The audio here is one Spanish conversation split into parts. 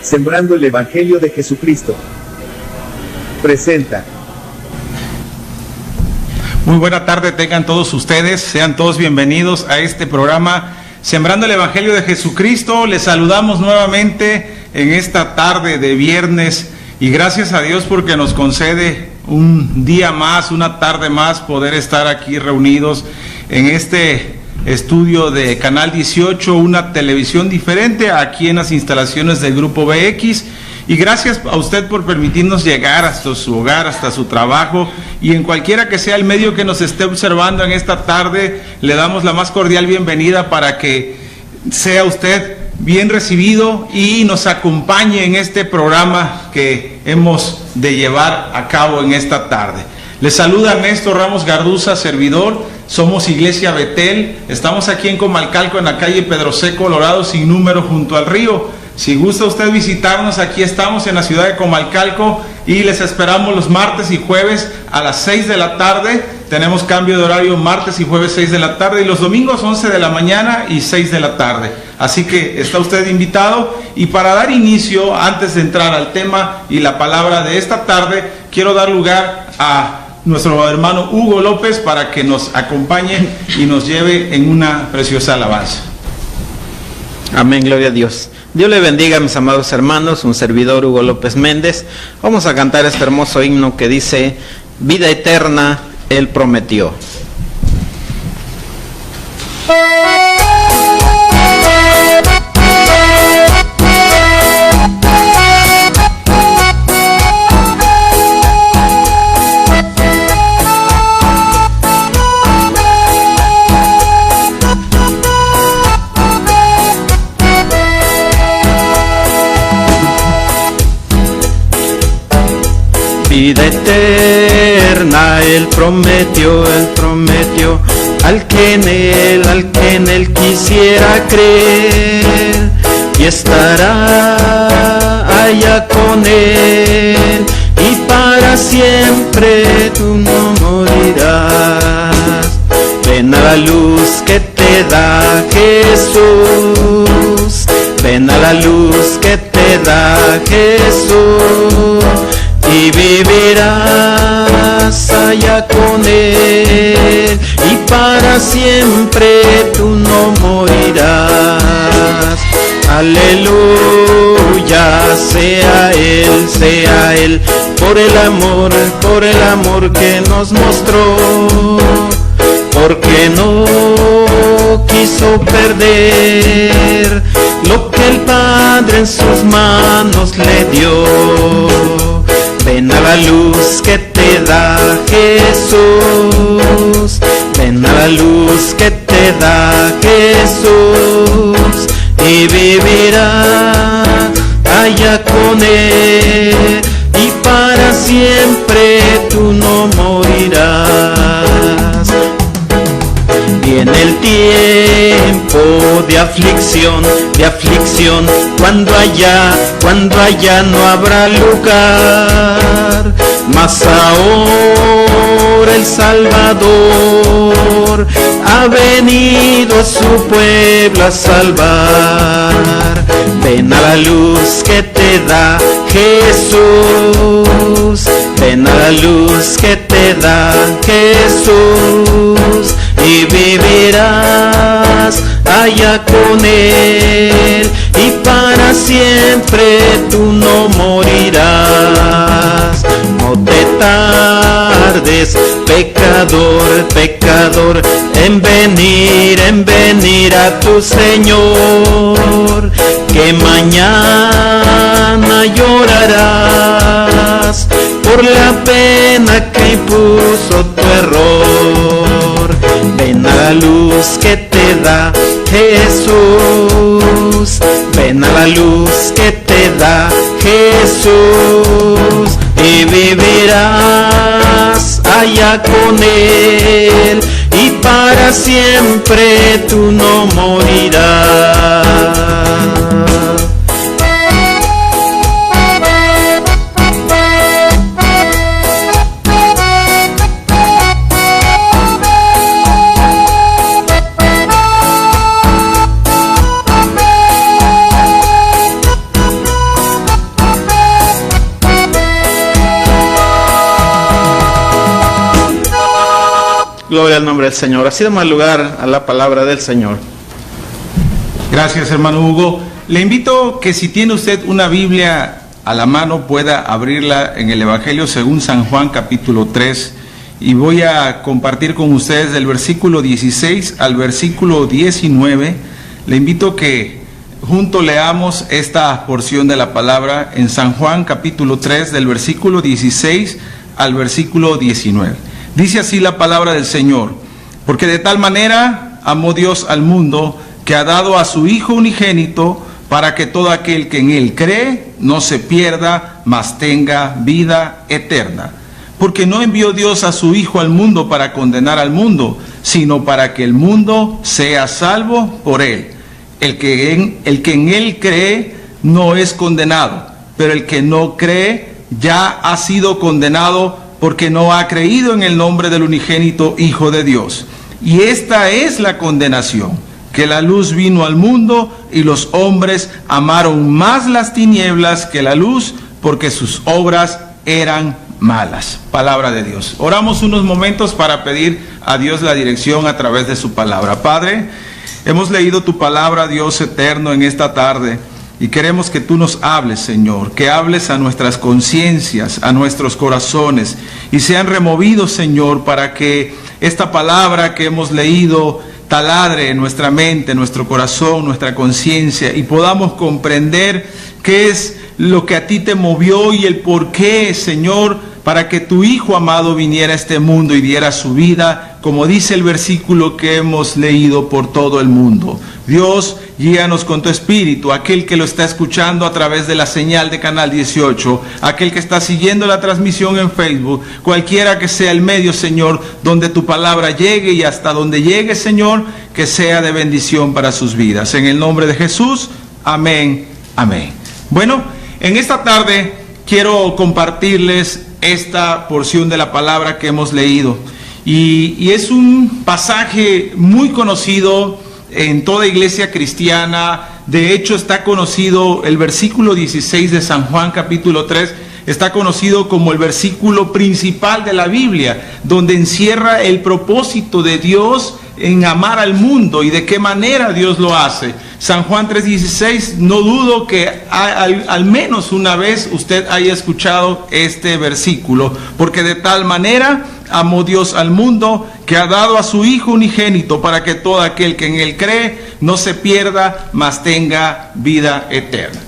Sembrando el Evangelio de Jesucristo presenta. Muy buena tarde tengan todos ustedes, sean todos bienvenidos a este programa Sembrando el Evangelio de Jesucristo. Les saludamos nuevamente en esta tarde de viernes y gracias a Dios porque nos concede un día más, una tarde más, poder estar aquí reunidos en este estudio de Canal 18, una televisión diferente aquí en las instalaciones del Grupo BX. Y gracias a usted por permitirnos llegar hasta su hogar, hasta su trabajo, y en cualquiera que sea el medio que nos esté observando en esta tarde, le damos la más cordial bienvenida para que sea usted bien recibido y nos acompañe en este programa que hemos de llevar a cabo en esta tarde. Les saluda Ernesto Ramos Garduza, servidor. Somos Iglesia Betel, estamos aquí en Comalcalco, en la calle Pedro C. Colorado, sin número, junto al río. Si gusta usted visitarnos, aquí estamos en la ciudad de Comalcalco y les esperamos los martes y jueves a las 6 de la tarde. Tenemos cambio de horario martes y jueves 6 de la tarde y los domingos 11 de la mañana y 6 de la tarde. Así que está usted invitado. Y para dar inicio, antes de entrar al tema y la palabra de esta tarde, quiero dar lugar a nuestro hermano Hugo López para que nos acompañe y nos lleve en una preciosa alabanza. Amén, gloria a Dios. Dios le bendiga, mis amados hermanos, un servidor Hugo López Méndez. Vamos a cantar este hermoso himno que dice: vida eterna Él prometió. Vida eterna Él prometió al que en él quisiera creer, y estará allá con Él, y para siempre tú no morirás. Ven a la luz que te da Jesús, ven a la luz que te da Jesús, y vivirás allá con Él, y para siempre tú no morirás. Aleluya, sea Él, por el amor que nos mostró, porque no quiso perder lo que el Padre en sus manos le dio. Ven a la luz que te da Jesús, ven a la luz que te da Jesús, y vivirás allá con Él, y para siempre tú no morirás. Viene el tiempo de aflicción, cuando allá no habrá lugar, mas ahora el Salvador ha venido a su pueblo a salvar. Ven a la luz que te da Jesús, ven a la luz que te da Jesús, y vivirás allá con Él, y para siempre tú no morirás. No te tardes, pecador, en venir a tu Señor, que mañana llorarás por la pena que impuso tu error. Ven a la luz que te da Jesús, ven a la luz que te da Jesús, y vivirás allá con Él, y para siempre tú no morirás. Gloria al nombre del Señor. Así damos lugar a la palabra del Señor. Gracias, hermano Hugo. Le invito que si tiene usted una Biblia a la mano pueda abrirla en el Evangelio según San Juan capítulo 3 y voy a compartir con ustedes del versículo 16 al versículo 19. Le invito que juntos leamos esta porción de la palabra en San Juan capítulo 3 del versículo 16 al versículo 19. Dice así la palabra del Señor: porque de tal manera amó Dios al mundo que ha dado a su Hijo unigénito, para que todo aquel que en Él cree no se pierda, mas tenga vida eterna. Porque no envió Dios a su Hijo al mundo para condenar al mundo, sino para que el mundo sea salvo por Él. El que en Él cree no es condenado, pero el que no cree ya ha sido condenado porque no ha creído en el nombre del unigénito Hijo de Dios. Y esta es la condenación, que la luz vino al mundo y los hombres amaron más las tinieblas que la luz, porque sus obras eran malas. Palabra de Dios. Oramos unos momentos para pedir a Dios la dirección a través de su palabra. Padre, hemos leído tu palabra, Dios eterno, en esta tarde y queremos que tú nos hables, Señor, que hables a nuestras conciencias, a nuestros corazones y sean removidos, Señor, para que esta palabra que hemos leído taladre en nuestra mente, nuestro corazón, nuestra conciencia y podamos comprender qué es lo que a ti te movió y el por qué, Señor, para que tu Hijo amado viniera a este mundo y diera su vida, como dice el versículo que hemos leído, por todo el mundo. Dios, guíanos con tu Espíritu, aquel que lo está escuchando a través de la señal de Canal 18, aquel que está siguiendo la transmisión en Facebook, cualquiera que sea el medio, Señor, donde tu palabra llegue y hasta donde llegue, Señor, que sea de bendición para sus vidas. En el nombre de Jesús, amén, amén. Bueno, en esta tarde quiero compartirles esta porción de la palabra que hemos leído. Y es un pasaje muy conocido en toda iglesia cristiana. De hecho, está conocido el versículo 16 de San Juan capítulo 3, está conocido como el versículo principal de la Biblia, donde encierra el propósito de Dios en amar al mundo y de qué manera Dios lo hace. San Juan 3:16, no dudo que al menos una vez usted haya escuchado este versículo, porque de tal manera amó Dios al mundo que ha dado a su Hijo unigénito, para que todo aquel que en Él cree no se pierda, mas tenga vida eterna.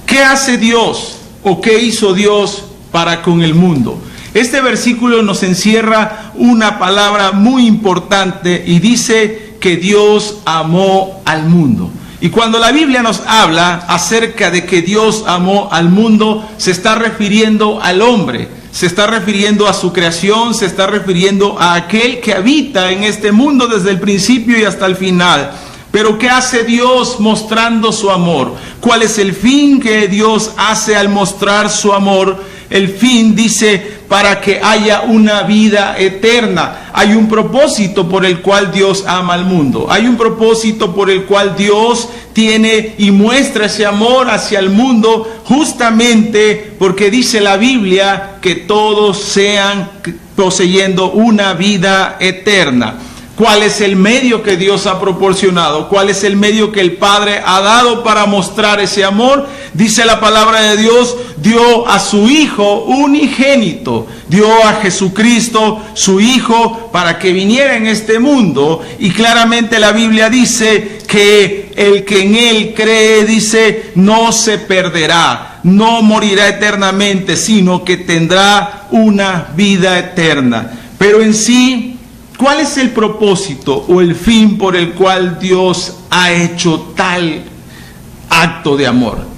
¿Qué hace Dios o qué hizo Dios para con el mundo? Este versículo nos encierra una palabra muy importante y dice que Dios amó al mundo. Y cuando la Biblia nos habla acerca de que Dios amó al mundo, se está refiriendo al hombre, se está refiriendo a su creación, se está refiriendo a aquel que habita en este mundo desde el principio y hasta el final. Pero ¿qué hace Dios mostrando su amor? ¿Cuál es el fin que Dios hace al mostrar su amor? El fin dice, para que haya una vida eterna. Hay un propósito por el cual Dios ama al mundo. Hay un propósito por el cual Dios tiene y muestra ese amor hacia el mundo, justamente porque dice la Biblia que todos sean poseyendo una vida eterna. ¿Cuál es el medio que Dios ha proporcionado? ¿Cuál es el medio que el Padre ha dado para mostrar ese amor? Dice la palabra de Dios, dio a su Hijo unigénito, dio a Jesucristo, su Hijo, para que viniera en este mundo. Y claramente la Biblia dice que el que en Él cree, dice, no se perderá, no morirá eternamente, sino que tendrá una vida eterna. Pero en sí, ¿cuál es el propósito o el fin por el cual Dios ha hecho tal acto de amor?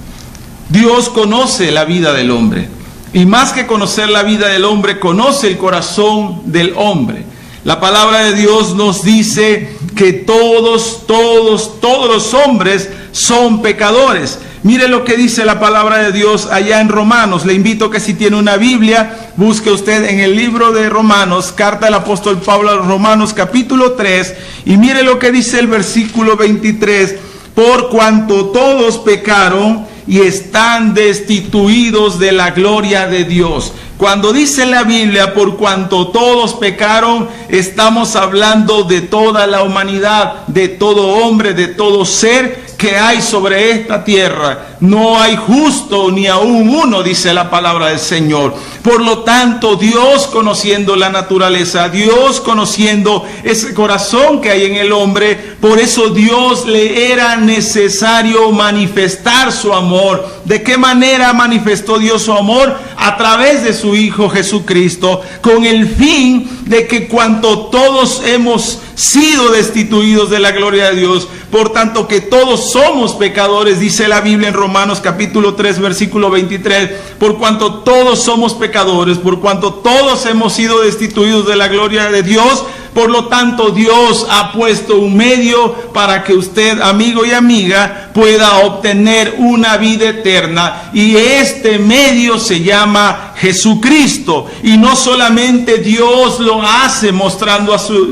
Dios conoce la vida del hombre y más que conocer la vida del hombre, conoce el corazón del hombre. La palabra de Dios nos dice que todos los hombres son pecadores. Mire lo que dice la palabra de Dios allá en Romanos. Le invito que si tiene una Biblia, busque usted en el libro de Romanos, carta del apóstol Pablo a los Romanos capítulo 3, y mire lo que dice el versículo 23. Por cuanto todos pecaron y están destituidos de la gloria de Dios. Cuando dice la Biblia, por cuanto todos pecaron, estamos hablando de toda la humanidad, de todo hombre, de todo ser que hay sobre esta tierra. No hay justo ni aún uno, dice la palabra del Señor. Por lo tanto, Dios, conociendo la naturaleza, Dios conociendo ese corazón que hay en el hombre, por eso Dios le era necesario manifestar su amor. ¿De qué manera manifestó Dios su amor? A través de su Hijo Jesucristo, con el fin de que cuanto todos hemos sido destituidos de la gloria de Dios, por tanto que todos somos pecadores, dice la Biblia en Romanos capítulo 3 versículo 23, por cuanto todos somos pecadores, por cuanto todos hemos sido destituidos de la gloria de Dios, por lo tanto Dios ha puesto un medio para que usted, amigo y amiga, pueda obtener una vida eterna, y este medio se llama Jesucristo. Y no solamente Dios lo hace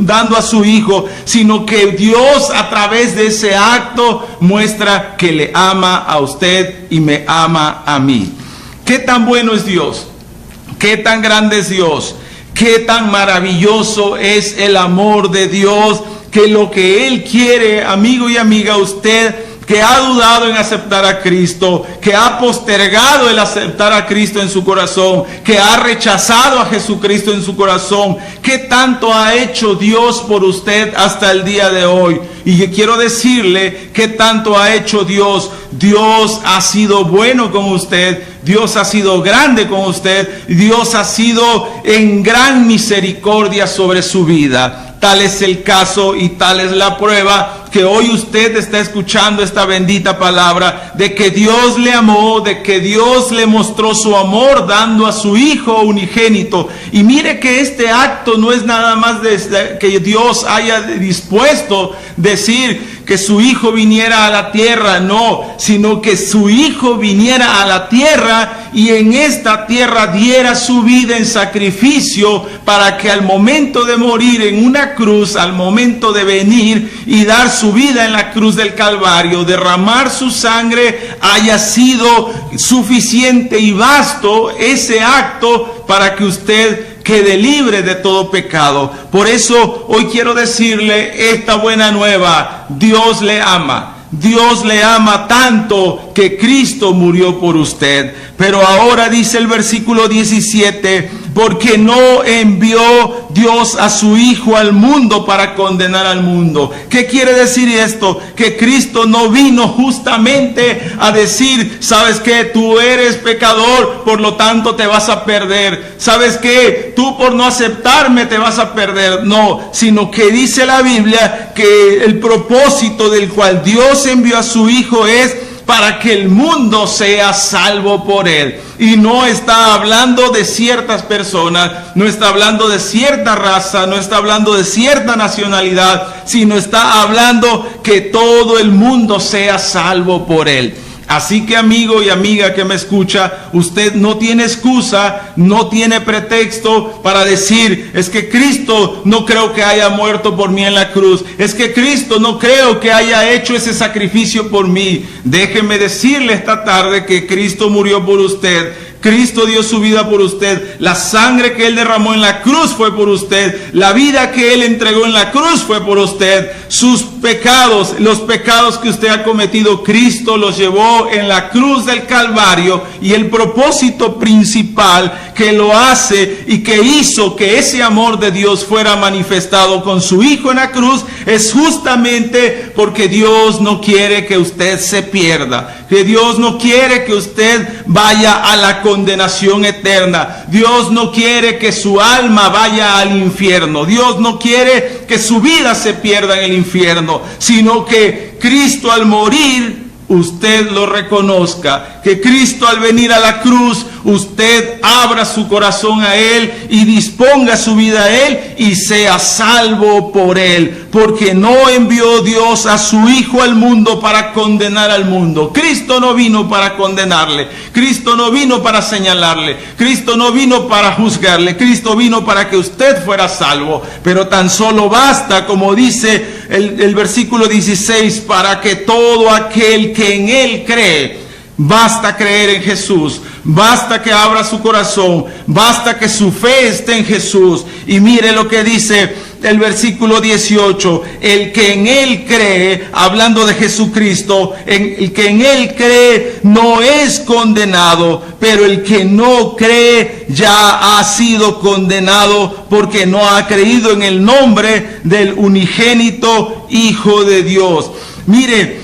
dando a su Hijo, sino que Dios a través de ese acto muestra que le ama a usted y me ama a mí. ¿Qué tan bueno es Dios? ¿Qué tan grande es Dios? ¿Qué tan maravilloso es el amor de Dios? Que lo que Él quiere, amigo y amiga, usted que ha dudado en aceptar a Cristo, que ha postergado el aceptar a Cristo en su corazón, que ha rechazado a Jesucristo en su corazón, ¿qué tanto ha hecho Dios por usted hasta el día de hoy? Y yo quiero decirle qué tanto ha hecho Dios. Dios ha sido bueno con usted, Dios ha sido grande con usted, Dios ha sido en gran misericordia sobre su vida. Tal es el caso y tal es la prueba que hoy usted está escuchando esta bendita palabra de que Dios le amó, de que Dios le mostró su amor dando a su Hijo unigénito. Y mire que este acto no es nada más de que Dios haya dispuesto decir que su Hijo viniera a la tierra, no, sino que su Hijo viniera a la tierra y en esta tierra diera su vida en sacrificio para que al momento de morir en una cruz, al momento de venir y dar su vida en la cruz del Calvario, derramar su sangre, haya sido suficiente y vasto ese acto para que usted quede libre de todo pecado. Por eso hoy quiero decirle esta buena nueva: Dios le ama. Dios le ama tanto que Cristo murió por usted. Pero ahora dice el versículo 17, porque no envió Dios a su Hijo al mundo para condenar al mundo. ¿Qué quiere decir esto? Que Cristo no vino justamente a decir, ¿sabes qué? Tú eres pecador, por lo tanto te vas a perder. ¿Sabes qué? Tú por no aceptarme te vas a perder. No, sino que dice la Biblia que el propósito del cual Dios envió a su Hijo es para que el mundo sea salvo por él. Y no está hablando de ciertas personas, no está hablando de cierta raza, no está hablando de cierta nacionalidad, sino está hablando que todo el mundo sea salvo por él. Así que, amigo y amiga que me escucha, usted no tiene excusa, no tiene pretexto para decir, es que Cristo no creo que haya muerto por mí en la cruz, es que Cristo no creo que haya hecho ese sacrificio por mí. Déjeme decirle esta tarde que Cristo murió por usted. Cristo dio su vida por usted. La sangre que Él derramó en la cruz fue por usted. La vida que Él entregó en la cruz fue por usted. Sus pecados, los pecados que usted ha cometido, Cristo los llevó en la cruz del Calvario. Y el propósito principal que lo hace y que hizo que ese amor de Dios fuera manifestado con su Hijo en la cruz es justamente porque Dios no quiere que usted se pierda. Que Dios no quiere que usted vaya a la condenación eterna. Dios no quiere que su alma vaya al infierno. Dios no quiere que su vida se pierda en el infierno, sino que Cristo al morir usted lo reconozca, que Cristo al venir a la cruz usted abra su corazón a Él y disponga su vida a Él y sea salvo por Él, porque no envió Dios a su Hijo al mundo para condenar al mundo. Cristo no vino para condenarle, Cristo no vino para señalarle, Cristo no vino para juzgarle, Cristo vino para que usted fuera salvo. Pero tan solo basta, como dice el versículo 16, para que todo aquel que en Él cree, basta creer en Jesús, basta que abra su corazón, basta que su fe esté en Jesús. Y mire lo que dice el versículo 18, el que en Él cree, hablando de Jesucristo, el que en Él cree no es condenado, pero el que no cree ya ha sido condenado porque no ha creído en el nombre del unigénito Hijo de Dios. Mire,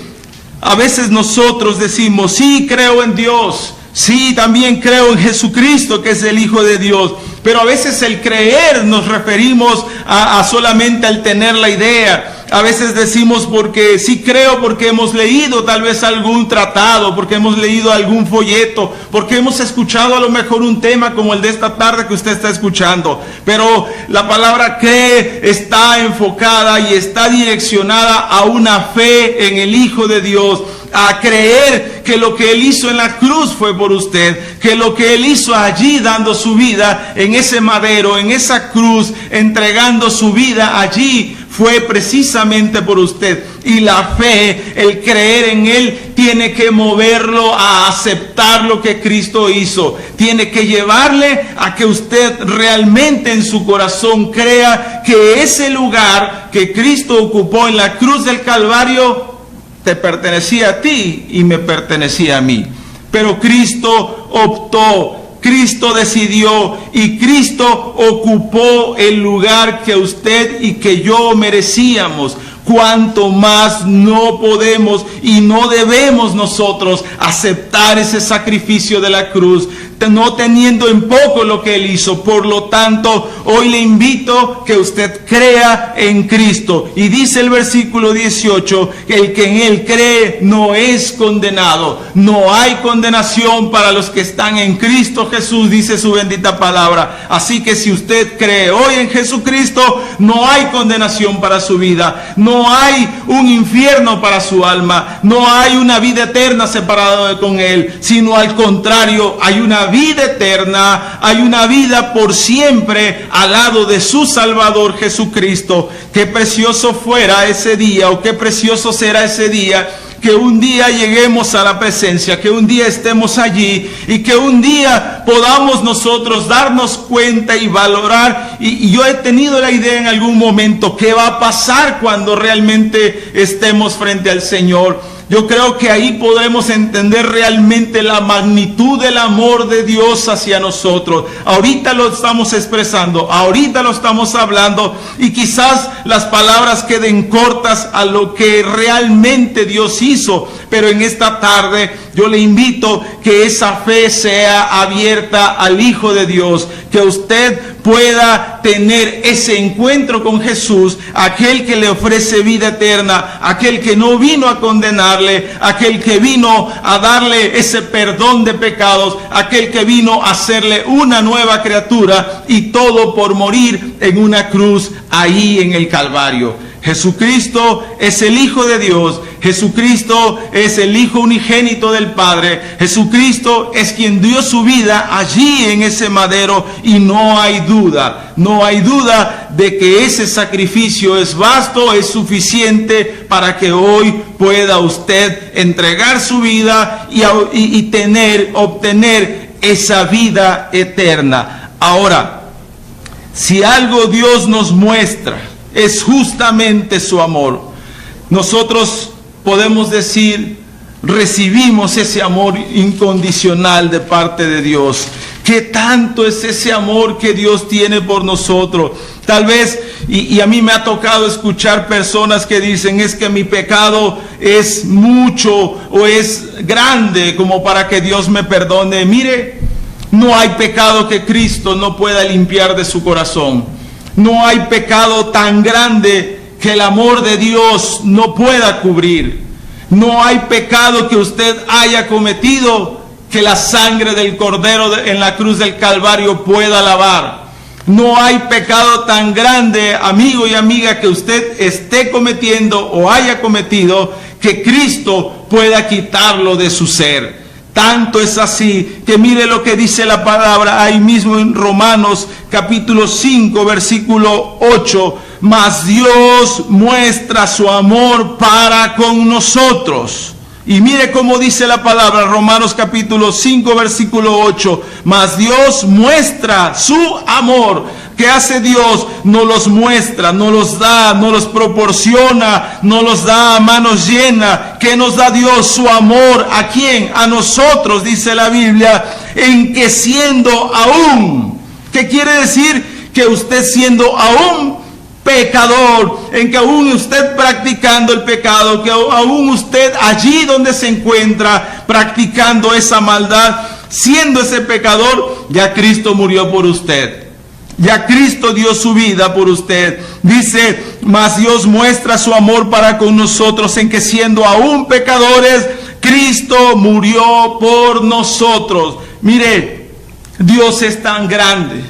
a veces nosotros decimos, sí, creo en Dios, sí, también creo en Jesucristo, que es el Hijo de Dios. Pero a veces el creer nos referimos a solamente al tener la idea. A veces decimos porque sí creo, porque hemos leído tal vez algún tratado, porque hemos leído algún folleto, porque hemos escuchado a lo mejor un tema como el de esta tarde que usted está escuchando. Pero la palabra cree está enfocada y está direccionada a una fe en el Hijo de Dios, a creer que lo que Él hizo en la cruz fue por usted, que lo que Él hizo allí dando su vida en ese madero, en esa cruz, entregando su vida allí, fue precisamente por usted. Y la fe, el creer en Él, tiene que moverlo a aceptar lo que Cristo hizo. Tiene que llevarle a que usted realmente en su corazón crea que ese lugar que Cristo ocupó en la cruz del Calvario te pertenecía a ti y me pertenecía a mí. Pero Cristo optó, Cristo decidió y Cristo ocupó el lugar que usted y que yo merecíamos. Cuanto más no podemos y no debemos nosotros aceptar ese sacrificio de la cruz, no teniendo en poco lo que Él hizo. Por lo tanto, hoy le invito que usted crea en Cristo. Y dice el versículo 18, que el que en Él cree no es condenado. No hay condenación para los que están en Cristo Jesús, dice su bendita palabra. Así que si usted cree hoy en Jesucristo, no hay condenación para su vida. No hay un infierno para su alma. No hay una vida eterna separada con Él, sino al contrario, hay una vida eterna, hay una vida por siempre al lado de su Salvador Jesucristo. Qué precioso fuera ese día, o qué precioso será ese día, que un día lleguemos a la presencia, que un día estemos allí y que un día podamos nosotros darnos cuenta y valorar. Y yo he tenido la idea en algún momento, ¿qué va a pasar cuando realmente estemos frente al Señor? Yo creo que ahí podremos entender realmente la magnitud del amor de Dios hacia nosotros. Ahorita lo estamos expresando, ahorita lo estamos hablando, y quizás las palabras queden cortas a lo que realmente Dios hizo. Pero en esta tarde yo le invito que esa fe sea abierta al Hijo de Dios, que usted pueda tener ese encuentro con Jesús, aquel que le ofrece vida eterna, aquel que no vino a condenarle, aquel que vino a darle ese perdón de pecados, aquel que vino a hacerle una nueva criatura, y todo por morir en una cruz ahí en el Calvario. Jesucristo es el Hijo de Dios. Jesucristo es el Hijo unigénito del Padre. Jesucristo es quien dio su vida allí en ese madero, y no hay duda de que ese sacrificio es vasto, es suficiente para que hoy pueda usted entregar su vida y obtener esa vida eterna. Ahora, si algo Dios nos muestra, es justamente su amor. Nosotros podemos decir, recibimos ese amor incondicional de parte de Dios. ¿Qué tanto es ese amor que Dios tiene por nosotros? Tal vez, y a mí me ha tocado escuchar personas que dicen, es que mi pecado es mucho o es grande como para que Dios me perdone. Mire, no hay pecado que Cristo no pueda limpiar de su corazón. No hay pecado tan grande que el amor de Dios no pueda cubrir. No hay pecado que usted haya cometido que la sangre del Cordero en la cruz del Calvario pueda lavar. No hay pecado tan grande, amigo y amiga, que usted esté cometiendo o haya cometido que Cristo pueda quitarlo de su ser. Tanto es así que mire lo que dice la palabra ahí mismo en Romanos capítulo 5 versículo 8. Mas Dios muestra su amor para con nosotros. Y mire cómo dice la palabra, Romanos capítulo 5, versículo 8. Mas Dios muestra su amor. ¿Qué hace Dios? Nos los muestra, nos los da, nos los proporciona, nos los da a manos llenas. ¿Qué nos da Dios? Su amor. ¿A quién? A nosotros, dice la Biblia, en que siendo aún. ¿Qué quiere decir? Que usted siendo aún pecador, en que aún usted practicando el pecado, que aún usted allí donde se encuentra practicando esa maldad, siendo ese pecador, ya Cristo murió por usted. Ya Cristo dio su vida por usted. Dice, mas Dios muestra su amor para con nosotros en que siendo aún pecadores, Cristo murió por nosotros. Mire, Dios es tan grande,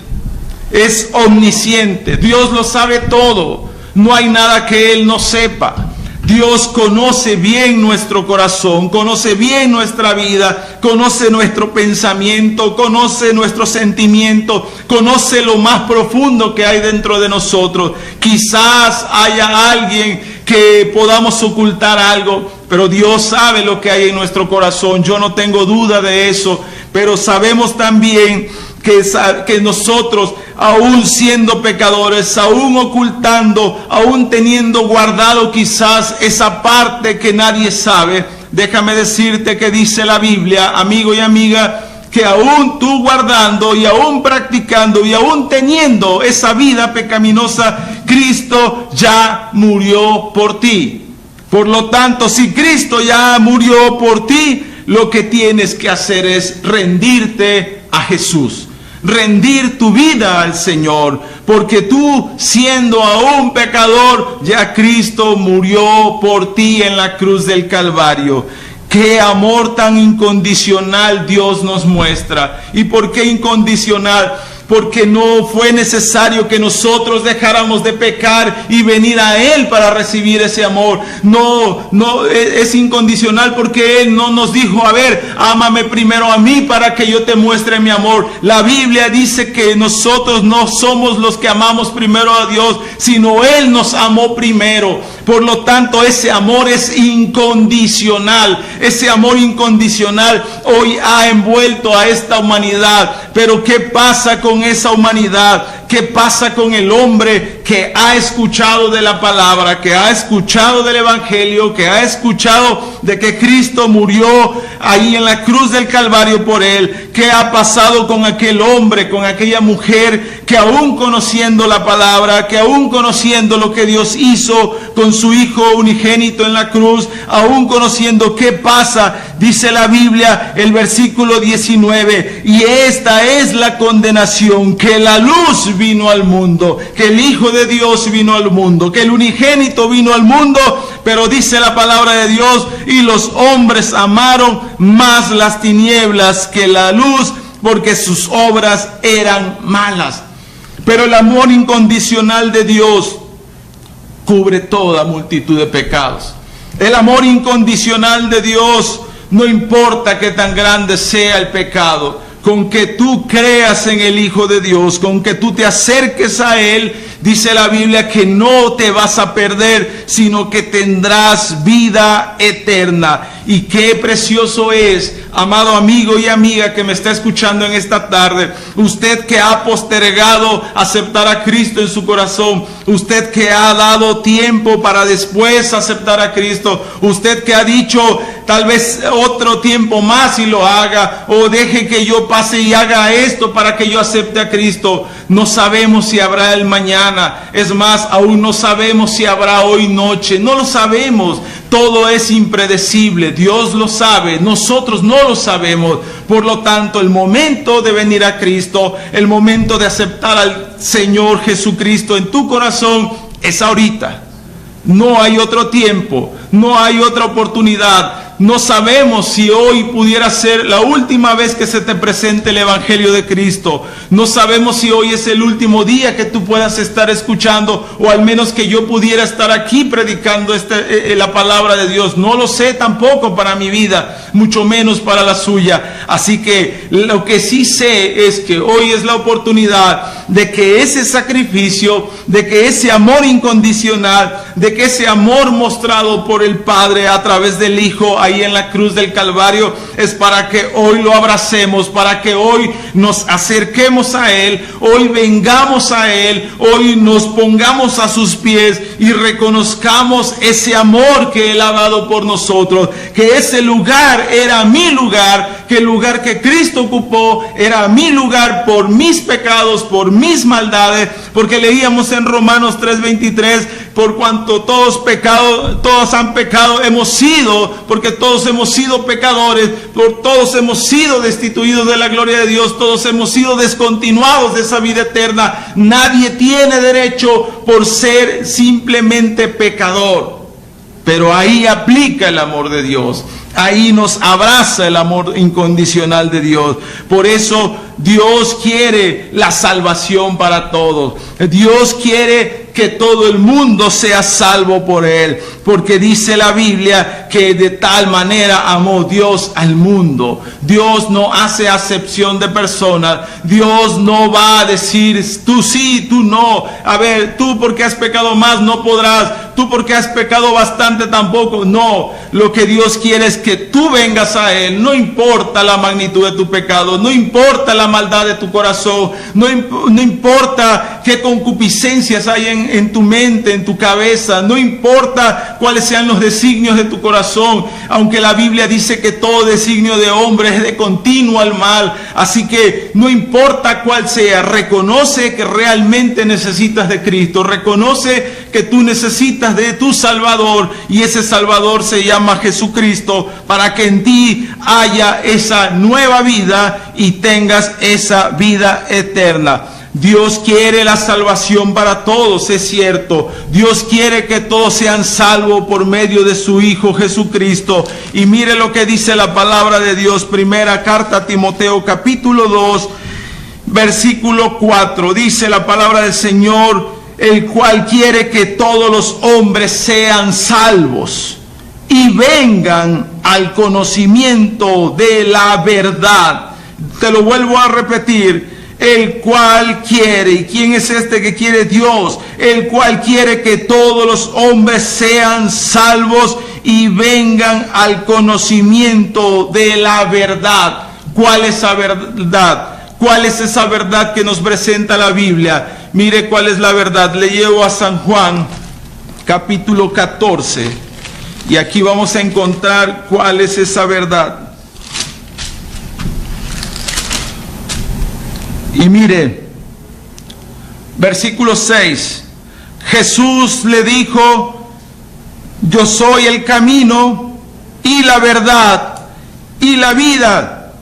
es omnisciente, Dios lo sabe todo, no hay nada que Él no sepa. Dios conoce bien nuestro corazón, conoce bien nuestra vida, conoce nuestro pensamiento, conoce nuestro sentimiento, conoce lo más profundo que hay dentro de nosotros. Quizás haya alguien que podamos ocultar algo, pero Dios sabe lo que hay en nuestro corazón. Yo no tengo duda de eso, pero sabemos también que nosotros, aún siendo pecadores, aún ocultando, aún teniendo guardado quizás esa parte que nadie sabe, déjame decirte que dice la Biblia, amigo y amiga, que aún tú guardando y aún practicando y aún teniendo esa vida pecaminosa, Cristo ya murió por ti. Por lo tanto, si Cristo ya murió por ti, lo que tienes que hacer es rendirte a Jesús. Rendir tu vida al Señor, porque tú siendo aún pecador, ya Cristo murió por ti en la cruz del Calvario. Qué amor tan incondicional Dios nos muestra. ¿Y por qué incondicional? Porque no fue necesario que nosotros dejáramos de pecar y venir a Él para recibir ese amor. No, es incondicional porque Él no nos dijo, a ver, ámame primero a mí para que yo te muestre mi amor. La Biblia dice que nosotros no somos los que amamos primero a Dios, sino Él nos amó primero. Por lo tanto, ese amor es incondicional. Ese amor incondicional hoy ha envuelto a esta humanidad. Pero ¿qué pasa con esa humanidad? ¿Qué pasa con el hombre que ha escuchado de la palabra, que ha escuchado del Evangelio, que ha escuchado de que Cristo murió ahí en la cruz del Calvario por él? ¿Qué ha pasado con aquel hombre, con aquella mujer que aún conociendo la palabra, que aún conociendo lo que Dios hizo con su Hijo unigénito en la cruz, aún conociendo qué pasa? Dice la Biblia, el versículo 19, y esta es la condenación, que la luz vino al mundo, que el Hijo de Dios vino al mundo, que el unigénito vino al mundo, pero dice la palabra de Dios, y los hombres amaron más las tinieblas que la luz, porque sus obras eran malas. Pero el amor incondicional de Dios cubre toda multitud de pecados. El amor incondicional de Dios, no importa que tan grande sea el pecado, con que tú creas en el Hijo de Dios, con que tú te acerques a Él, dice la Biblia que no te vas a perder, sino que tendrás vida eterna. Y qué precioso es, amado amigo y amiga que me está escuchando en esta tarde, usted que ha postergado aceptar a Cristo en su corazón, usted que ha dado tiempo para después aceptar a Cristo, usted que ha dicho tal vez otro tiempo más y lo haga, o deje que yo pase y haga esto para que yo acepte a Cristo. No sabemos si habrá el mañana, es más, aún no sabemos si habrá hoy noche, no lo sabemos. Todo es impredecible, Dios lo sabe, nosotros no lo sabemos. Por lo tanto, el momento de venir a Cristo, el momento de aceptar al Señor Jesucristo en tu corazón es ahorita. No hay otro tiempo, no hay otra oportunidad. No sabemos si hoy pudiera ser la última vez que se te presente el Evangelio de Cristo. No sabemos si hoy es el último día que tú puedas estar escuchando, o al menos que yo pudiera estar aquí predicando la palabra de Dios. No lo sé tampoco para mi vida, mucho menos para la suya. Así que lo que sí sé es que hoy es la oportunidad de que ese sacrificio, de que ese amor incondicional, de que ese amor mostrado por el Padre a través del Hijo ahí en la cruz del Calvario, es para que hoy lo abracemos, para que hoy nos acerquemos a Él, hoy vengamos a Él, hoy nos pongamos a sus pies y reconozcamos ese amor que Él ha dado por nosotros, que ese lugar era mi lugar, que el lugar que Cristo ocupó era mi lugar por mis pecados, por mis maldades, porque leíamos en Romanos 3:23, por cuanto todos han pecado, porque todos hemos sido pecadores, por todos hemos sido destituidos de la gloria de Dios, todos hemos sido descontinuados de esa vida eterna. Nadie tiene derecho por ser simplemente pecador. Pero ahí aplica el amor de Dios. Ahí nos abraza el amor incondicional de Dios. Por eso Dios quiere la salvación para todos. Dios quiere que todo el mundo sea salvo por Él. Porque dice la Biblia que de tal manera amó Dios al mundo. Dios no hace acepción de personas. Dios no va a decir tú sí, tú no. A ver, tú porque has pecado más no podrás. Tú porque has pecado bastante tampoco. No, lo que Dios quiere es que tú vengas a Él. No importa la magnitud de tu pecado. No importa la maldad de tu corazón. No importa qué concupiscencias hay en tu mente, en tu cabeza. No importa cuáles sean los designios de tu corazón. Aunque la Biblia dice que todo designio de hombre es de continuo al mal. Así que no importa cuál sea. Reconoce que realmente necesitas de Cristo. Reconoce que tú necesitas de tu Salvador, y ese Salvador se llama Jesucristo, para que en ti haya esa nueva vida y tengas esa vida eterna. Dios quiere la salvación para todos, es cierto. Dios quiere que todos sean salvos por medio de su Hijo Jesucristo. Y mire lo que dice la palabra de Dios, primera carta a Timoteo capítulo 2, versículo 4. Dice la palabra del Señor: el cual quiere que todos los hombres sean salvos y vengan al conocimiento de la verdad. Te lo vuelvo a repetir: el cual quiere. ¿Y quién es este que quiere? Dios. El cual quiere que todos los hombres sean salvos y vengan al conocimiento de la verdad. ¿Cuál es esa verdad? ¿Cuál es esa verdad que nos presenta la Biblia? Mire cuál es la verdad. Le llevo a San Juan, capítulo 14. Y aquí vamos a encontrar cuál es esa verdad. Y mire, versículo 6. Jesús le dijo: yo soy el camino y la verdad y la vida,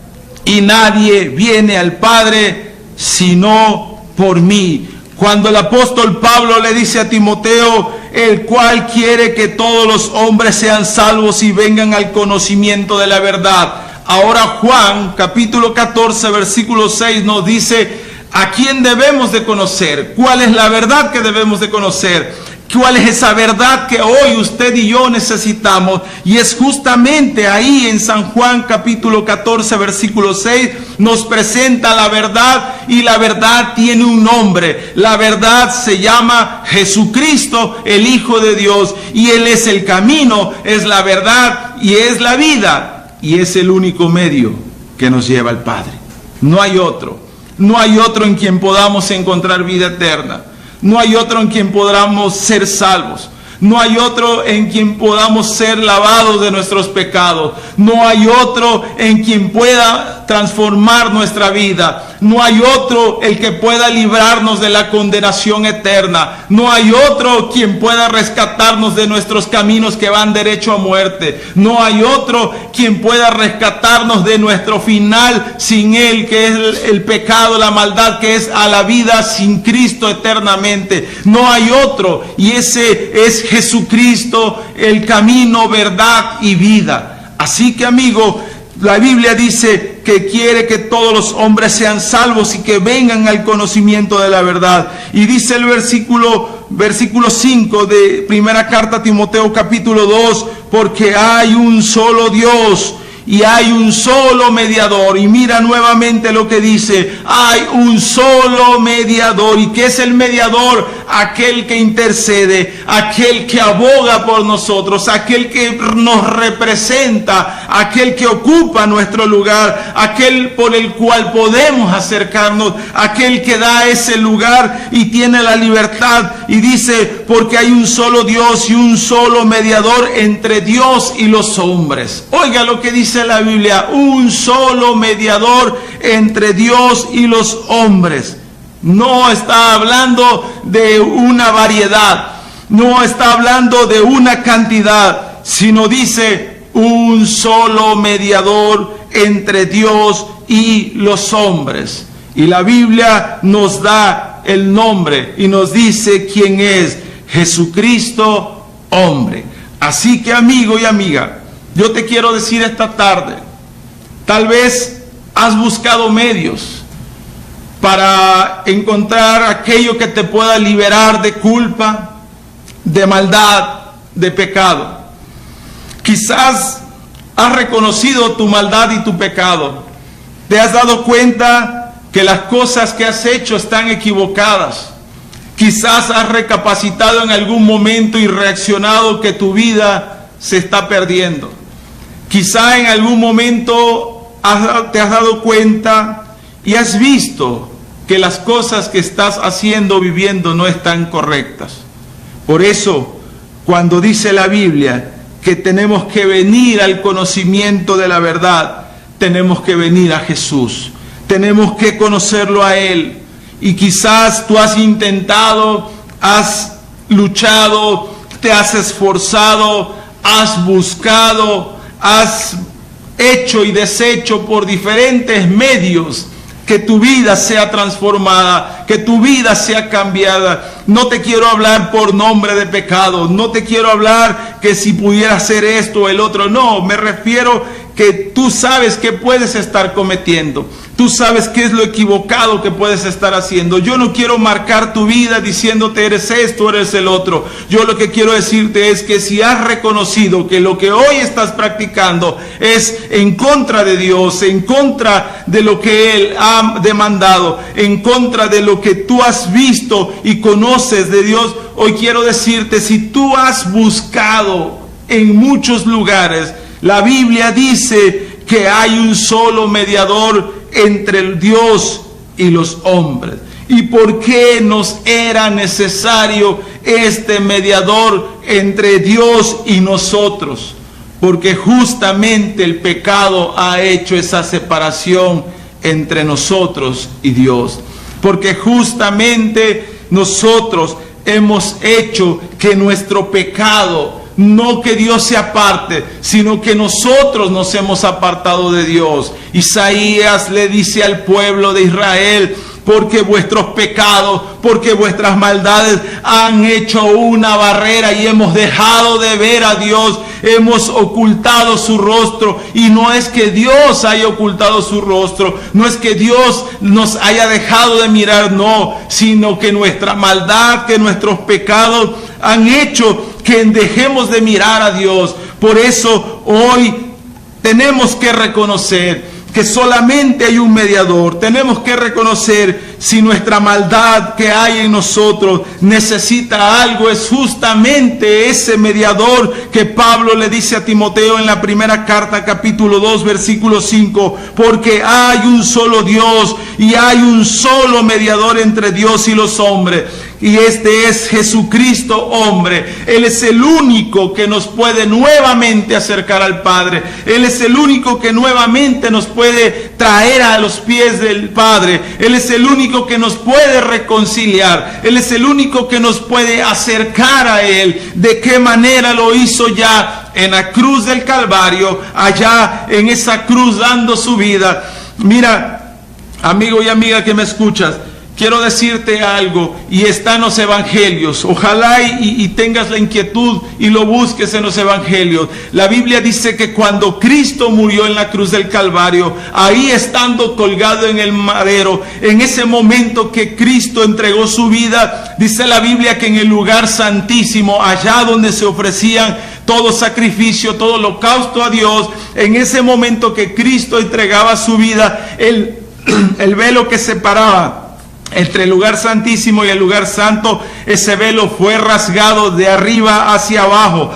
y nadie viene al Padre sino por mí. Cuando el apóstol Pablo le dice a Timoteo: el cual quiere que todos los hombres sean salvos y vengan al conocimiento de la verdad. Ahora Juan, capítulo 14, versículo 6 nos dice a quién debemos de conocer. ¿Cuál es la verdad que debemos de conocer? ¿Cuál es esa verdad que hoy usted y yo necesitamos? Y es justamente ahí en San Juan capítulo 14 versículo 6 nos presenta la verdad, y la verdad tiene un nombre. La verdad se llama Jesucristo, el Hijo de Dios, y Él es el camino, es la verdad y es la vida, y es el único medio que nos lleva al Padre. No hay otro. No hay otro en quien podamos encontrar vida eterna. No hay otro en quien podamos ser salvos. No hay otro en quien podamos ser lavados de nuestros pecados. No hay otro en quien pueda transformar nuestra vida. No hay otro el que pueda librarnos de la condenación eterna. No hay otro quien pueda rescatarnos de nuestros caminos que van derecho a muerte. No hay otro quien pueda rescatarnos de nuestro final sin Él, que es el pecado, la maldad, que es a la vida sin Cristo eternamente. No hay otro, y ese es Jesucristo, el camino, verdad y vida. Así que, amigo, la Biblia dice que quiere que todos los hombres sean salvos y que vengan al conocimiento de la verdad. Y dice el versículo 5 de primera carta a Timoteo capítulo 2, porque hay un solo Dios y hay un solo mediador. Y mira nuevamente lo que dice: hay un solo mediador. ¿Y qué es el mediador? aquel que intercede, aquel que aboga por nosotros, aquel que nos representa, aquel que ocupa nuestro lugar, aquel por el cual podemos acercarnos, aquel que da ese lugar y tiene la libertad. Y dice, porque hay un solo Dios y un solo mediador entre Dios y los hombres. Oiga lo que dice la Biblia, un solo mediador entre Dios y los hombres. No está hablando de una variedad, no está hablando de una cantidad, sino dice un solo mediador entre Dios y los hombres. Y la Biblia nos da el nombre y nos dice quién es: Jesucristo, hombre. Así que, amigo y amiga, yo te quiero decir esta tarde, tal vez has buscado medios para encontrar aquello que te pueda liberar de culpa, de maldad, de pecado. Quizás has reconocido tu maldad y tu pecado. Te has dado cuenta que las cosas que has hecho están equivocadas. Quizás has recapacitado en algún momento y reaccionado que tu vida se está perdiendo. Quizá en algún momento te has dado cuenta y has visto que las cosas que estás haciendo, viviendo, no están correctas. Por eso, cuando dice la Biblia que tenemos que venir al conocimiento de la verdad, tenemos que venir a Jesús. Tenemos que conocerlo a Él. Y quizás tú has intentado, has luchado, te has esforzado, has buscado, has hecho y deshecho por diferentes medios que tu vida sea transformada, que tu vida sea cambiada. No te quiero hablar por nombre de pecado, no te quiero hablar que si pudiera hacer esto o el otro, no, me refiero que tú sabes que puedes estar cometiendo. Tú sabes qué es lo equivocado que puedes estar haciendo. Yo no quiero marcar tu vida diciéndote eres esto, eres el otro. Yo lo que quiero decirte es que si has reconocido que lo que hoy estás practicando es en contra de Dios, en contra de lo que Él ha demandado, en contra de lo que tú has visto y conoces de Dios, hoy quiero decirte, si tú has buscado en muchos lugares, la Biblia dice que hay un solo mediador entre el Dios y los hombres. ¿Y por qué nos era necesario este mediador entre Dios y nosotros? Porque justamente el pecado ha hecho esa separación entre nosotros y Dios. Porque justamente nosotros hemos hecho que nuestro pecado, no que Dios se aparte, sino que nosotros nos hemos apartado de Dios. Isaías le dice al pueblo de Israel, porque vuestros pecados, porque vuestras maldades han hecho una barrera y hemos dejado de ver a Dios, hemos ocultado su rostro. Y no es que Dios haya ocultado su rostro, no es que Dios nos haya dejado de mirar, no, sino que nuestra maldad, que nuestros pecados han hecho que dejemos de mirar a Dios. Por eso hoy tenemos que reconocer que solamente hay un mediador. Tenemos que reconocer si nuestra maldad que hay en nosotros necesita algo, es justamente ese mediador que Pablo le dice a Timoteo en la primera carta, capítulo 2, versículo 5, porque hay un solo Dios y hay un solo mediador entre Dios y los hombres. Y este es Jesucristo, hombre. Él es el único que nos puede nuevamente acercar al Padre. Él es el único que nuevamente nos puede traer a los pies del Padre. Él es el único que nos puede reconciliar. Él es el único que nos puede acercar a Él. ¿De qué manera lo hizo ya en la cruz del Calvario? Allá en esa cruz dando su vida. Mira, amigo y amiga que me escuchas, quiero decirte algo, y está en los evangelios. Ojalá y tengas la inquietud y lo busques en los evangelios. La Biblia dice que cuando Cristo murió en la cruz del Calvario, ahí estando colgado en el madero, en ese momento que Cristo entregó su vida, dice la Biblia que en el lugar santísimo, allá donde se ofrecían todo sacrificio, todo holocausto a Dios, en ese momento que Cristo entregaba su vida, el velo que separaba entre el lugar santísimo y el lugar santo, ese velo fue rasgado de arriba hacia abajo.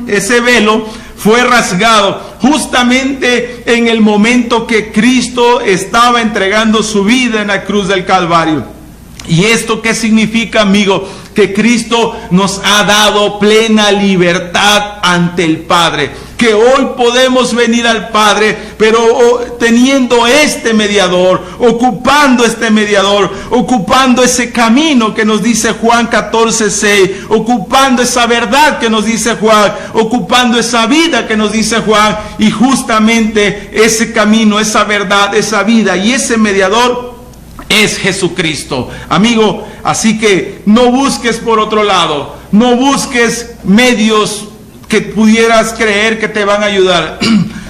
Ese velo fue rasgado justamente en el momento que Cristo estaba entregando su vida en la cruz del Calvario. ¿Y esto qué significa, amigo? Que Cristo nos ha dado plena libertad ante el Padre. Que hoy podemos venir al Padre, pero teniendo este mediador, ocupando este mediador, ocupando ese camino que nos dice Juan 14:6, ocupando esa verdad que nos dice Juan, ocupando esa vida que nos dice Juan, y justamente ese camino, esa verdad, esa vida y ese mediador es Jesucristo, amigo. Así que no busques por otro lado, no busques medios que pudieras creer que te van a ayudar.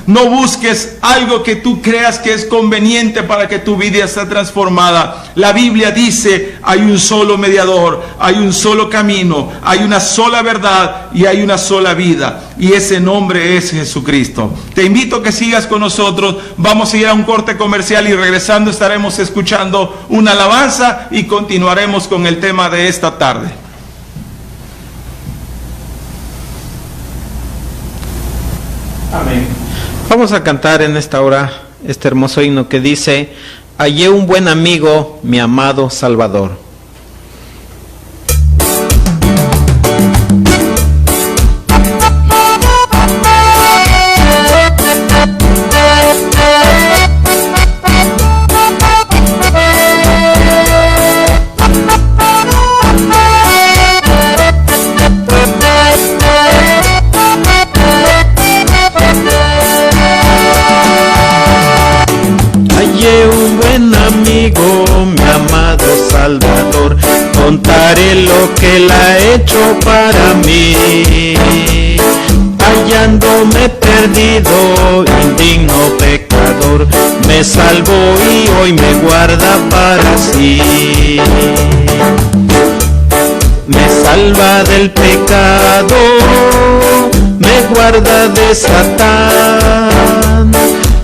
No busques algo que tú creas que es conveniente para que tu vida sea transformada. La Biblia dice, hay un solo mediador, hay un solo camino, hay una sola verdad y hay una sola vida. Y ese nombre es Jesucristo. Te invito a que sigas con nosotros. Vamos a ir a un corte comercial y regresando estaremos escuchando una alabanza y continuaremos con el tema de esta tarde. Amén. Vamos a cantar en esta hora este hermoso himno que dice: hallé un buen amigo, mi amado Salvador. Mi amado Salvador, contaré lo que Él ha hecho para mí. Hallándome perdido, indigno pecador, me salvó y hoy me guarda para sí. Me salva del pecado, me guarda de Satán.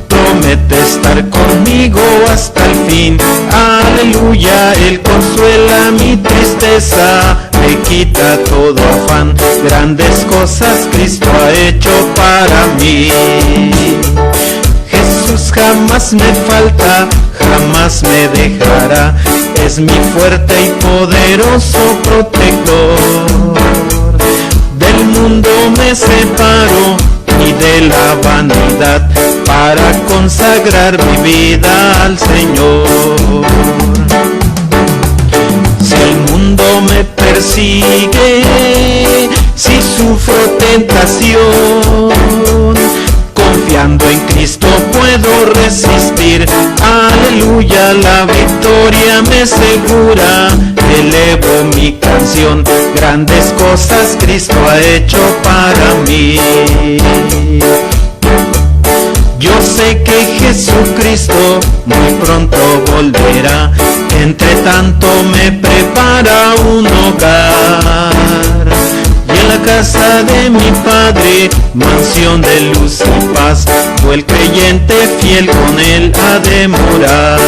Promete estar conmigo hasta el fin, aleluya. Él consuela mi tristeza, me quita todo afán. Grandes cosas Cristo ha hecho para mí. Jesús jamás me falta, jamás me dejará. Es mi fuerte y poderoso protector. Del mundo me separo y de la vanidad, para consagrar mi vida al Señor. Si el mundo me persigue, si sufro tentación, confiando en Cristo puedo resistir. Aleluya, la victoria me segura. Elevo mi canción, grandes cosas Cristo ha hecho para mí. Yo sé que Jesucristo muy pronto volverá, entre tanto me prepara un hogar. Y en la casa de mi Padre, mansión de luz y paz, el creyente fiel con Él ha de morar.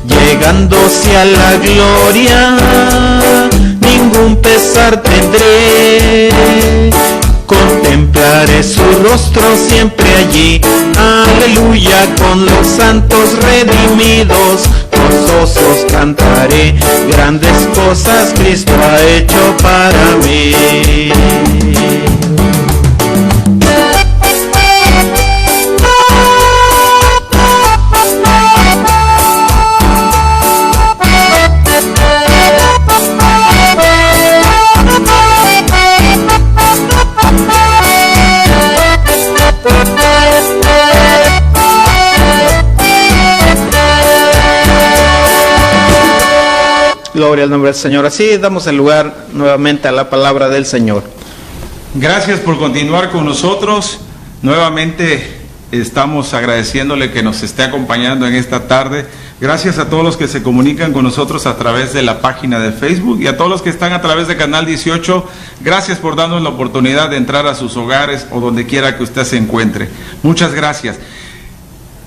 Llegándose a la gloria, ningún pesar tendré. Contemplaré su rostro siempre allí, aleluya, con los santos redimidos, gozosos cantaré, grandes cosas Cristo ha hecho para mí. Gloria al nombre del Señor. Así damos el lugar nuevamente a la palabra del Señor. Gracias por continuar con nosotros. Nuevamente estamos agradeciéndole que nos esté acompañando en esta tarde. Gracias a todos los que se comunican con nosotros a través de la página de Facebook y a todos los que están a través de Canal 18. Gracias por darnos la oportunidad de entrar a sus hogares o donde quiera que usted se encuentre. Muchas gracias.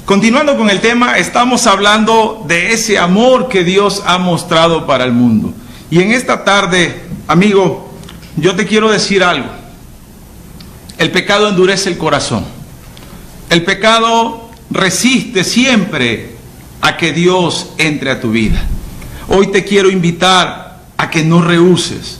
Continuando con el tema, estamos hablando de ese amor que Dios ha mostrado para el mundo. Y en esta tarde, amigo, yo te quiero decir algo. El pecado endurece el corazón. El pecado resiste siempre a que Dios entre a tu vida. Hoy te quiero invitar a que no rehuses,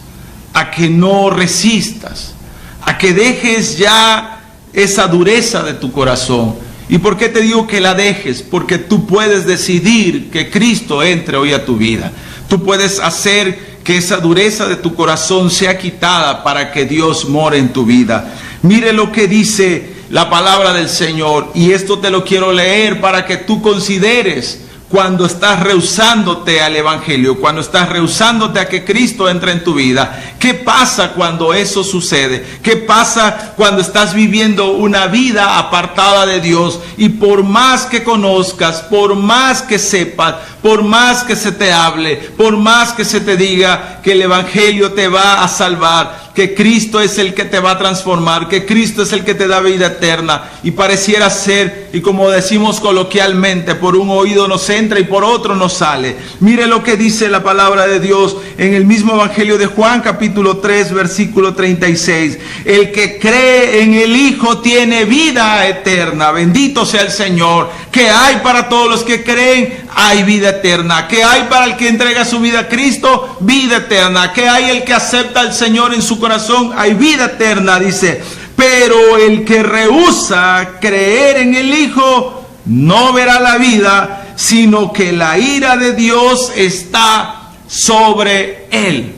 a que no resistas, a que dejes ya esa dureza de tu corazón. ¿Y por qué te digo que la dejes? Porque tú puedes decidir que Cristo entre hoy a tu vida. Tú puedes hacer que esa dureza de tu corazón sea quitada para que Dios more en tu vida. Mire lo que dice la palabra del Señor, y esto te lo quiero leer para que tú consideres cuando estás rehusándote al Evangelio, cuando estás rehusándote a que Cristo entre en tu vida. ¿Qué pasa cuando eso sucede? ¿Qué pasa cuando estás viviendo una vida apartada de Dios? Y por más que conozcas, por más que sepas, por más que se te hable, por más que se te diga que el Evangelio te va a salvar, que Cristo es el que te va a transformar, que Cristo es el que te da vida eterna, y pareciera ser, y como decimos coloquialmente, por un oído nos entra y por otro nos sale. Mire lo que dice la palabra de Dios en el mismo Evangelio de Juan, capítulo 3, versículo 36. El que cree en el Hijo tiene vida eterna. Bendito sea el Señor. ¿Qué hay para todos los que creen? Hay vida eterna. ¿Qué hay para el que entrega su vida a Cristo? Vida eterna. ¿Qué hay el que acepta al Señor en su corazón? Hay vida eterna, dice. Pero el que rehúsa creer en el Hijo no verá la vida, sino que la ira de Dios está sobre él.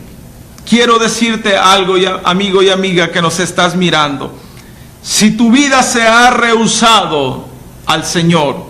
Quiero decirte algo, amigo y amiga que nos estás mirando. Si tu vida se ha rehusado al Señor,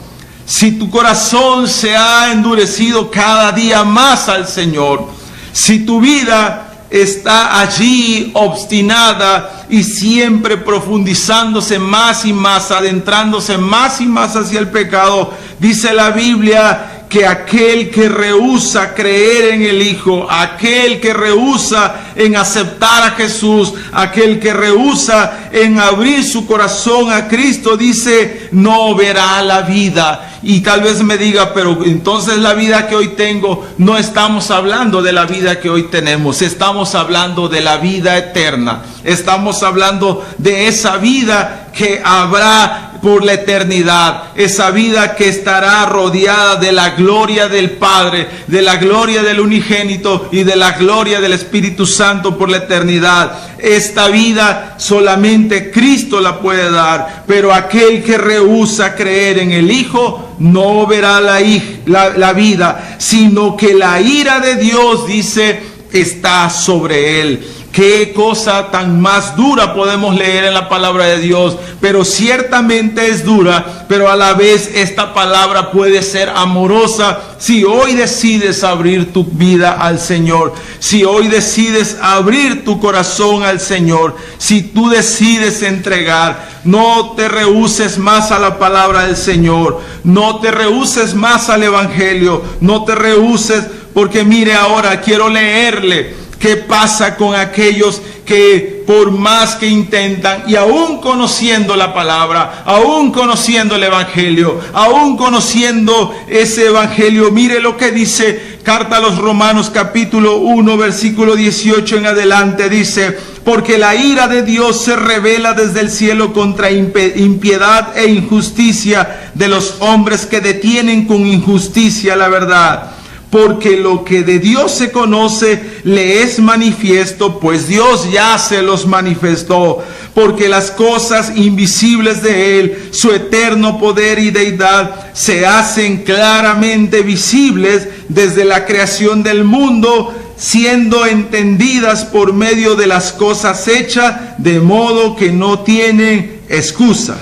si tu corazón se ha endurecido cada día más al Señor, si tu vida está allí obstinada y siempre profundizándose más y más, adentrándose más y más hacia el pecado, dice la Biblia que aquel que rehúsa creer en el Hijo, aquel que rehúsa en aceptar a Jesús, aquel que rehúsa en abrir su corazón a Cristo, dice, no verá la vida. Y tal vez me diga, pero entonces la vida que hoy tengo, no estamos hablando de la vida que hoy tenemos, estamos hablando de la vida eterna, estamos hablando de esa vida que habrá por la eternidad, esa vida que estará rodeada de la gloria del Padre, de la gloria del unigénito y de la gloria del Espíritu Santo por la eternidad. Esta vida solamente Cristo la puede dar, pero aquel que rehúsa creer en el Hijo no verá la vida, sino que la ira de Dios, dice, está sobre él. Qué cosa tan más dura podemos leer en la palabra de Dios, pero ciertamente es dura, pero a la vez esta palabra puede ser amorosa si hoy decides abrir tu vida al Señor, si hoy decides abrir tu corazón al Señor, si tú decides entregar. No te rehuses más a la palabra del Señor, no te rehuses más al Evangelio, no te rehuses, porque mire ahora, quiero leerle qué pasa con aquellos que por más que intentan, y aún conociendo la palabra, aún conociendo el Evangelio, aún conociendo ese Evangelio, mire lo que dice Carta a los Romanos capítulo 1 versículo 18 en adelante, dice: porque la ira de Dios se revela desde el cielo contra impiedad e injusticia de los hombres que detienen con injusticia la verdad. Porque lo que de Dios se conoce le es manifiesto, pues Dios ya se los manifestó. Porque las cosas invisibles de Él, su eterno poder y deidad, se hacen claramente visibles desde la creación del mundo, siendo entendidas por medio de las cosas hechas, de modo que no tienen excusa.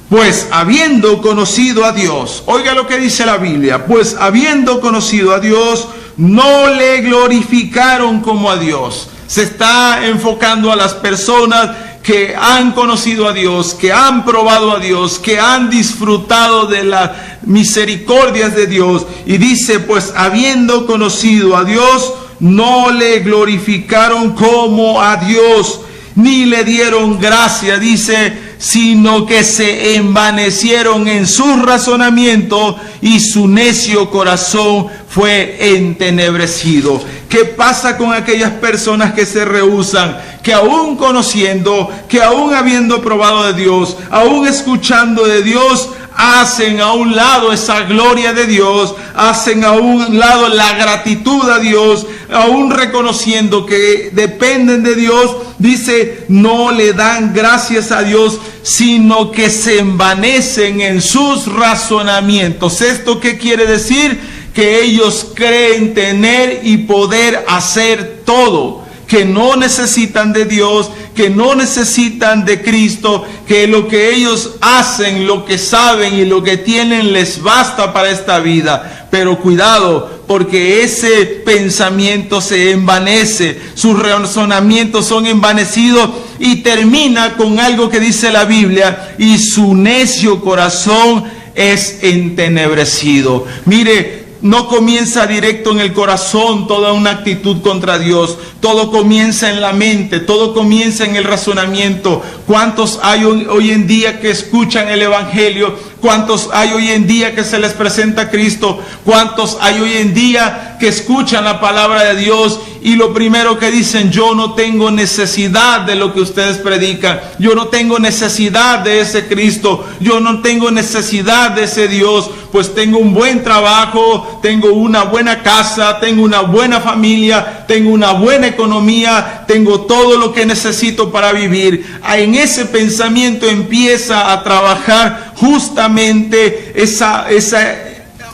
Pues habiendo conocido a Dios, oiga lo que dice la Biblia, pues habiendo conocido a Dios, no le glorificaron como a Dios. Se está enfocando a las personas que han conocido a Dios, que han probado a Dios, que han disfrutado de las misericordias de Dios. Y dice, pues habiendo conocido a Dios, no le glorificaron como a Dios, ni le dieron gracia, dice, sino que se envanecieron en su razonamiento y su necio corazón fue entenebrecido. ¿Qué pasa con aquellas personas que se rehúsan, que aún conociendo, que aún habiendo probado de Dios, aún escuchando de Dios, hacen a un lado esa gloria de Dios, hacen a un lado la gratitud a Dios, aún reconociendo que dependen de Dios? Dice, no le dan gracias a Dios, sino que se envanecen en sus razonamientos. ¿Esto qué quiere decir? Que ellos creen tener y poder hacer todo, que no necesitan de Dios, que no necesitan de Cristo, que lo que ellos hacen, lo que saben y lo que tienen les basta para esta vida. Pero cuidado, porque ese pensamiento se envanece, sus razonamientos son envanecidos y termina con algo que dice la Biblia: y su necio corazón es entenebrecido. Mire, no comienza directo en el corazón toda una actitud contra Dios. Todo comienza en la mente, todo comienza en el razonamiento. ¿Cuántos hay hoy en día que escuchan el Evangelio? ¿Cuántos hay hoy en día que se les presenta a Cristo? ¿Cuántos hay hoy en día que escuchan la palabra de Dios y lo primero que dicen: yo no tengo necesidad de lo que ustedes predican, yo no tengo necesidad de ese Cristo, yo no tengo necesidad de ese Dios, pues tengo un buen trabajo, tengo una buena casa, tengo una buena familia, tengo una buena economía, tengo todo lo que necesito para vivir? En ese pensamiento empieza a trabajar justamente esa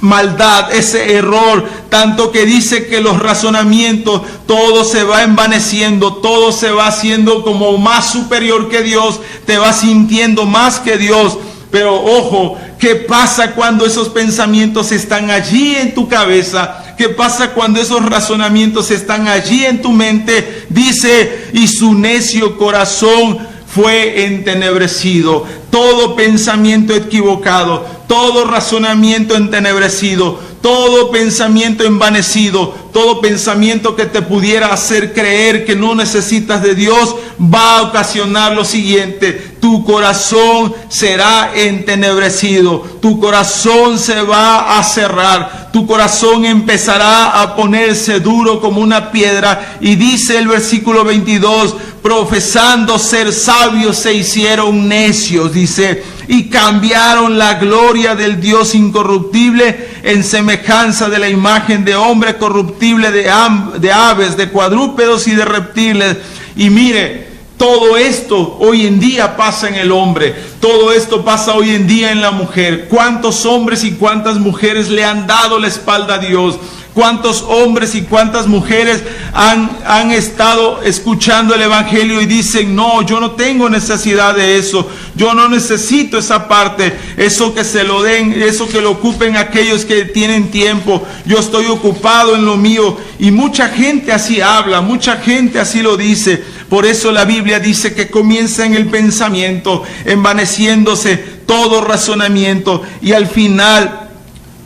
maldad, ese error, tanto que dice que los razonamientos, todo se va envaneciendo, todo se va haciendo como más superior que Dios, te vas sintiendo más que Dios. Pero ojo, ¿qué pasa cuando esos pensamientos están allí en tu cabeza? ¿Qué pasa cuando esos razonamientos están allí en tu mente? Dice, y su necio corazón fue entenebrecido. Todo pensamiento equivocado, todo razonamiento entenebrecido, todo pensamiento envanecido, todo pensamiento que te pudiera hacer creer que no necesitas de Dios, va a ocasionar lo siguiente: tu corazón será entenebrecido, tu corazón se va a cerrar, tu corazón empezará a ponerse duro como una piedra. Y dice el versículo 22, profesando ser sabios se hicieron necios, dice, y cambiaron la gloria del Dios incorruptible en semejanza de la imagen de hombre corruptible, de aves, de cuadrúpedos y de reptiles. Y mire, todo esto hoy en día pasa en el hombre, todo esto pasa hoy en día en la mujer. ¿Cuántos hombres y cuántas mujeres le han dado la espalda a Dios? ¿Cuántos hombres y cuántas mujeres han estado escuchando el Evangelio y dicen: no, yo no tengo necesidad de eso, yo no necesito esa parte, eso que se lo den, eso que lo ocupen aquellos que tienen tiempo, yo estoy ocupado en lo mío? Y mucha gente así habla, mucha gente así lo dice. Por eso la Biblia dice que comienza en el pensamiento, envaneciéndose todo razonamiento, y al final,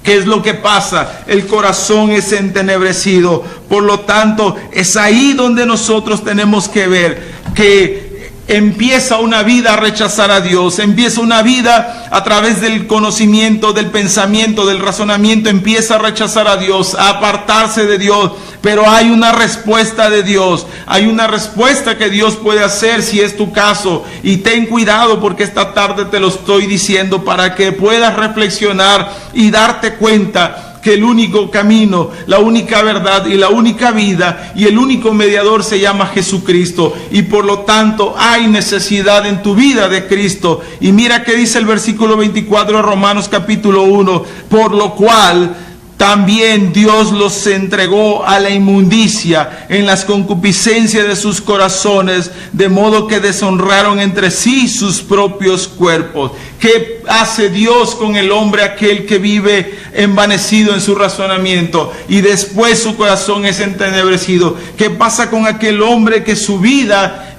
¿qué es lo que pasa? El corazón es entenebrecido. Por lo tanto, es ahí donde nosotros tenemos que ver que empieza una vida a rechazar a Dios, empieza una vida a través del conocimiento, del pensamiento, del razonamiento, empieza a rechazar a Dios, a apartarse de Dios. Pero hay una respuesta de Dios, hay una respuesta que Dios puede hacer si es tu caso. Y ten cuidado, porque esta tarde te lo estoy diciendo para que puedas reflexionar y darte cuenta que el único camino, la única verdad y la única vida y el único mediador se llama Jesucristo. Y por lo tanto hay necesidad en tu vida de Cristo. Y mira que dice el versículo 24 de Romanos capítulo 1, por lo cual también Dios los entregó a la inmundicia en las concupiscencias de sus corazones, de modo que deshonraron entre sí sus propios cuerpos. ¿Qué hace Dios con el hombre aquel que vive envanecido en su razonamiento y después su corazón es entenebrecido? ¿Qué pasa con aquel hombre que su vida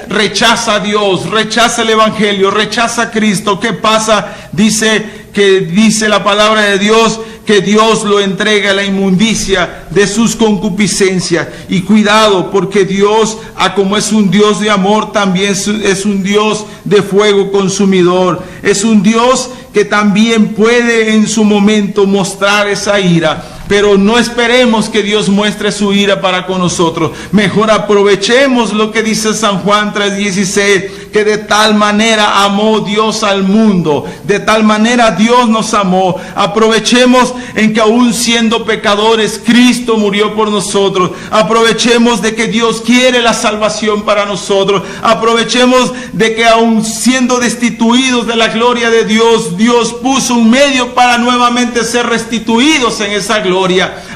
rechaza a Dios, rechaza el Evangelio, rechaza a Cristo? ¿Qué pasa? Dice la palabra de Dios que Dios lo entregue a la inmundicia de sus concupiscencias. Y cuidado, porque Dios, como es un Dios de amor, también es un Dios de fuego consumidor. Es un Dios que también puede en su momento mostrar esa ira. Pero no esperemos que Dios muestre su ira para con nosotros. Mejor aprovechemos lo que dice San Juan 3:16, que de tal manera amó Dios al mundo, de tal manera Dios nos amó. Aprovechemos en que aún siendo pecadores, Cristo murió por nosotros. Aprovechemos de que Dios quiere la salvación para nosotros. Aprovechemos de que aún siendo destituidos de la gloria de Dios, Dios puso un medio para nuevamente ser restituidos en esa gloria.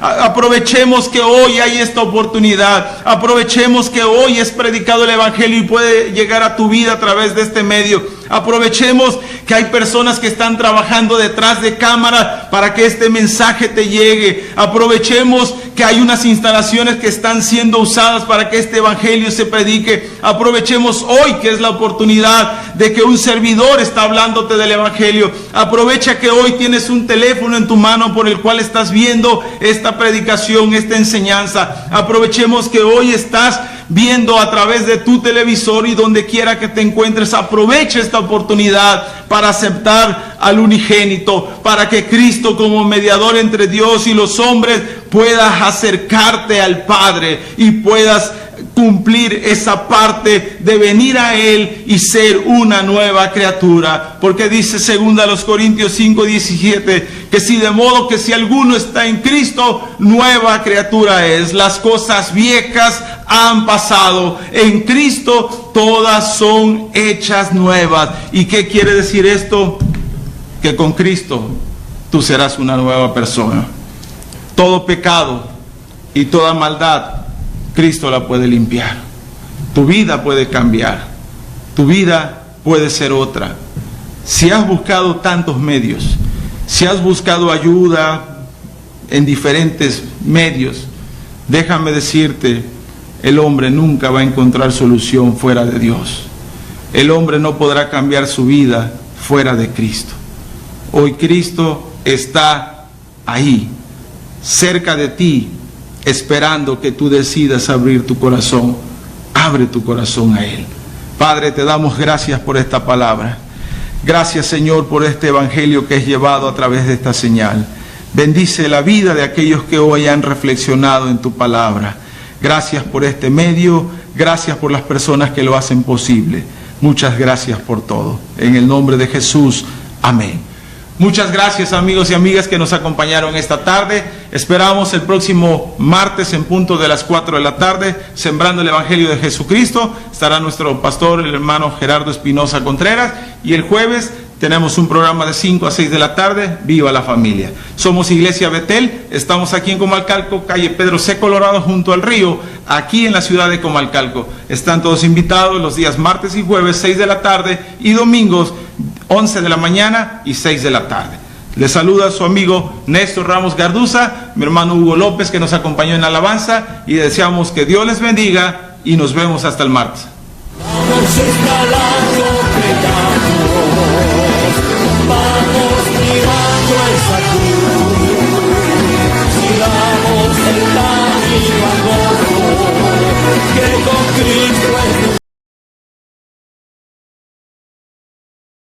Aprovechemos que hoy hay esta oportunidad. Aprovechemos que hoy es predicado el Evangelio y puede llegar a tu vida a través de este medio. Aprovechemos que hay personas que están trabajando detrás de cámara para que este mensaje te llegue. Aprovechemos que hay unas instalaciones que están siendo usadas para que este Evangelio se predique. Aprovechemos hoy que es la oportunidad de que un servidor está hablándote del Evangelio. Aprovecha que hoy tienes un teléfono en tu mano por el cual estás viendo esta predicación, esta enseñanza. Aprovechemos que hoy estás viendo a través de tu televisor, y donde quiera que te encuentres, aprovecha esta oportunidad para aceptar al unigénito, para que Cristo, como mediador entre Dios y los hombres, puedas acercarte al Padre y puedas cumplir esa parte de venir a Él y ser una nueva criatura. Porque dice 2 Corintios 5:17, que si de modo que si alguno está en Cristo, nueva criatura es. Las cosas viejas han pasado, en Cristo todas son hechas nuevas. ¿Y qué quiere decir esto? Que con Cristo tú serás una nueva persona. Todo pecado y toda maldad, Cristo la puede limpiar. Tu vida puede cambiar. Tu vida puede ser otra. Si has buscado tantos medios, si has buscado ayuda en diferentes medios, déjame decirte, el hombre nunca va a encontrar solución fuera de Dios. El hombre no podrá cambiar su vida fuera de Cristo. Hoy Cristo está ahí, cerca de ti, esperando que tú decidas abrir tu corazón. Abre tu corazón a Él. Padre, te damos gracias por esta palabra. Gracias, Señor, por este Evangelio que es llevado a través de esta señal. Bendice la vida de aquellos que hoy han reflexionado en tu palabra. Gracias por este medio. Gracias por las personas que lo hacen posible. Muchas gracias por todo. En el nombre de Jesús. Amén. Muchas gracias, amigos y amigas que nos acompañaron esta tarde. Esperamos el próximo martes en punto de las 4 de la tarde, sembrando el Evangelio de Jesucristo. Estará nuestro pastor, el hermano Gerardo Espinosa Contreras. Y el jueves tenemos un programa de 5 a 6 de la tarde, Viva la Familia. Somos Iglesia Betel, estamos aquí en Comalcalco, calle Pedro C. Colorado, junto al río, aquí en la ciudad de Comalcalco. Están todos invitados los días martes y jueves, 6 de la tarde, y domingos, 11 de la mañana y 6 de la tarde. Les saluda su amigo Néstor Ramos Garduza, mi hermano Hugo López, que nos acompañó en la alabanza, y deseamos que Dios les bendiga y nos vemos hasta el martes. Vamos escalando,